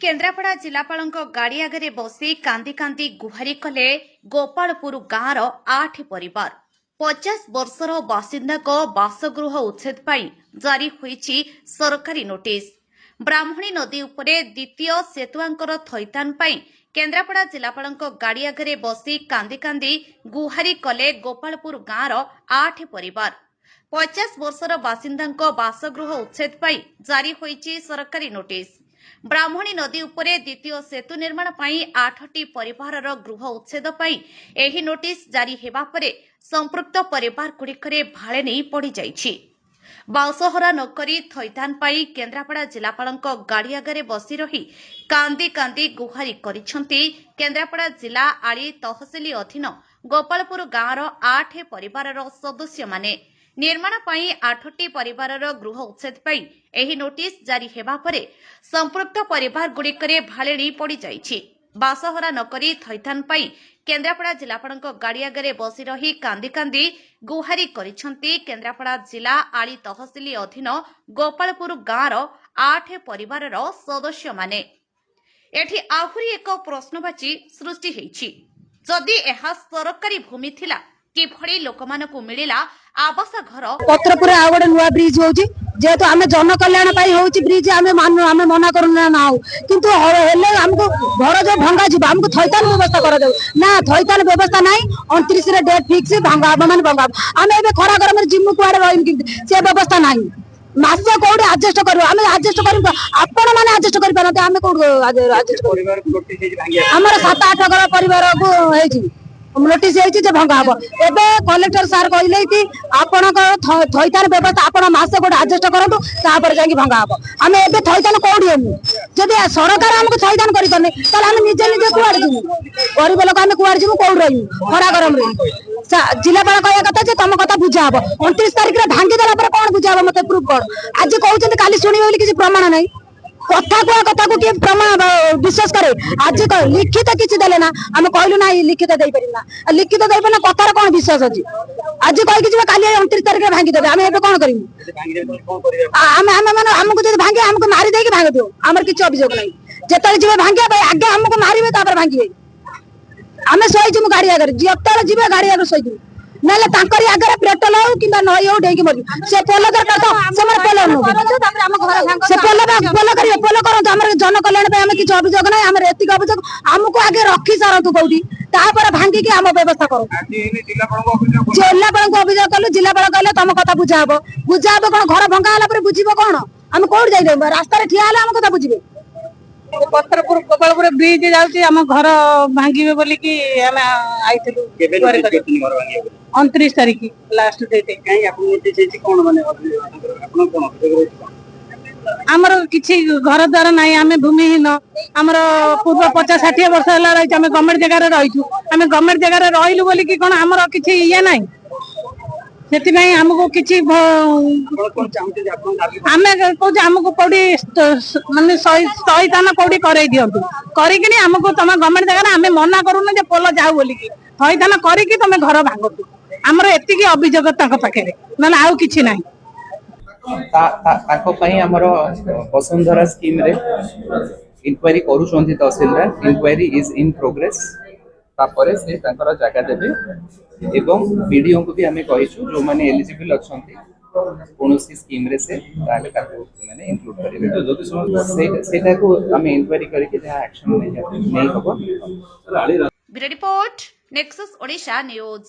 केन्द्रापड़ा जिलापाल गाड़ी आगे बसी कांदी कांदी गुहारी कले गोपालपुर गाँवर 8 परिवार 50 वर्षर बासिंदा बासगृह उच्छेद पाई जारी होईछि सरकारी नोटिस। ब्राह्मणी नदी उपरे द्वितीय सेतुआंकर थैतान पाई केन्द्रापड़ा जिलापाल गाड़ी आगे बसी कांदी कांदी गुहारी कले गोपालपुर गाँवर 8 परिवार 50 वर्षर बासिंदा बासगृह उच्छेद पाई जारी होईछि सरकारी नोटिस। ब्राह्मणी नदी उपरे द्वितीय सेतु निर्माण पाई 8टी परिवारर गृह उच्छेद पाई एही नोटिस जारी हेबा परे संपृक्त परिवार गुड़िकरे भाले नहीं पड़ी जाइछि। बाउसहरा नकरी थैतान पाई केन्द्रापड़ा जिलापाल गाड़ी आगे बसी रही कांदी कांदी गुहारी करिछंती केन्द्रापड़ा जिला आली तहसिल अधीन गोपालपुर गाँवर 8 परिवारर सदस्य माने निर्माण पाई 8टी परिवारर गृह उच्छेद पाई एही नोटिस जारी हेबा परे संपृक्त परिवार गुड़िकरे भालेणी पड़ी जाइछि। बासहरा नकरी थैतान पाई केन्द्रापड़ा जिलापाल गाड़ी आगे बसी रही कांदी कांदी गुहारी करिछंती केन्द्रापड़ा जिला आली तहसिल अधीन गोपालपुर गाँवर 8 परिवारर सदस्य माने। एठी आहुरी एक प्रश्नवाची सृष्टि हेछि। जदि एहा सरकारी भूमि थिला किभଳି लोकमानकु मिलिला आवास घर पत्रपुर आ गोटे नुआ ब्रिज होउची जेहेतु आमे जन कल्याण पाई होउची ब्रिज आमे मना करूना ना हो किंतु हेले हमको घर जो भंगा जीव हमको थैतान व्यवस्था करा जाऊ ना थैतान व्यवस्था नाही 29 रे डेट फिक्स भंगा माने भंगा आमे एबे खरा गरम जिम्मु कुआडे रहिम कि से व्यवस्था नाही मासे कोडे एडजस्ट करू आमे एडजस्ट करू आपण माने एडजस्ट करि पारते आमे कोड एडजस्ट परिवार नोटिस हेजी भांगी हमर 7-8 घर परिवार को हेजी नोटिस भंगा हम एवं कलेक्टर सार कहले कि आपण थैतान व्यवस्था आप मसे गोटे आडजस्ट करूँ जाकि भंगा हम आम ए थैतान कौटी हम जब सरकार आमको थैतान करने निजे निजे कुआड़े जीवु गरीब लोक आम कुआड़े जीवु कौट रही खरा गरम जिलापाल कह कथा तुम कथा बुझा हम 29 तारिख में भांगीदेला कौन बुझा हम मत प्रूफ कौन आज कहते काली शुणी बोली किसी प्रमाण नहीं कथा को किए प्रमाण विश्वास करे आज लिखित किसी देले ना आम कहलु ना लिखित दे पारिना लिखित दे पारिना कथार कौन विश्वास अछि आज कहि कि काली 29 तारिख में भांगी देबे आम एबे कोन करिमु आम माने हमको जदि भांगे हमको मारी देके भांग दियो हमर किछ अभियोग नै जेतले जिवे भांगे आगे हमको मारिबे तापर भांगिबे आमे सोई जिमु गाड़ी आगे जेतले जिवे गाड़ी आगे सोई जिमु नले तांकरी आगे पेट्रोल हो किबा नई हो डेकी मरि से पोल दरकार तो से हमर पोल नो तापर हम घर भांग से पोल करन हमर जन कल्याण पे हम किछ अभियोग नै हमर एतिक अभियोग हमको आगे रखी सारतु कोठी तापर भांगी के हम व्यवस्था करू जिलापाल को अभियोग कलु जिलापाल कहले तुम कथा बुझाबो कोन घर भंगा हला पर बुझिबो कोन हम कोड जाई रास्ता रे ठिया हला हम कथा बुझिबे पत्रपुर गोपालपुर ब्रिज जाउची हम घर भांगीबे बोली कि हम आइथिलु 29 तारिख लास्ट डेट काई आपन नोटिस हेछि कोन माने आपन कोन हमर किछि घर द्वार नाही आमे भूमिहीन हमर पूर्व 50-60 वर्ष हला रही आमे गवर्नमेंट जगह रे रहिछु आमे गवर्नमेंट जगह रे रहिलु बोली कि कोन हमर किछि इया नाही सेति भाई हमको किछि आमे कहू हमको कोडी माने सहिताना कोडी करे दियंतु करी कि हमको तमा गवर्नमेंट जगह आमे मना करूना जे पोल जाऊ बोली कि सहिताना करी कि तमे घर भांगतु हमर एतिकी अभियोग ताको पाखेरे नले आउ किछि नाही ताको पई हमर वसुंधरा स्कीम रे इंक्वायरी करूछंती तहसीलदार इंक्वायरी इज इन प्रोग्रेस तापरे से ताकर जागा देबे एवं वीडियो को भी हमें कहिछु जो माने एलिजिबल अछंती कोनोसी स्कीम रे से ताले ताको माने इंक्लूड करिवे सेटा को हमें इंक्वायरी करके जहा एक्शन नहीं हबो। Bureau report nexus Odisha news.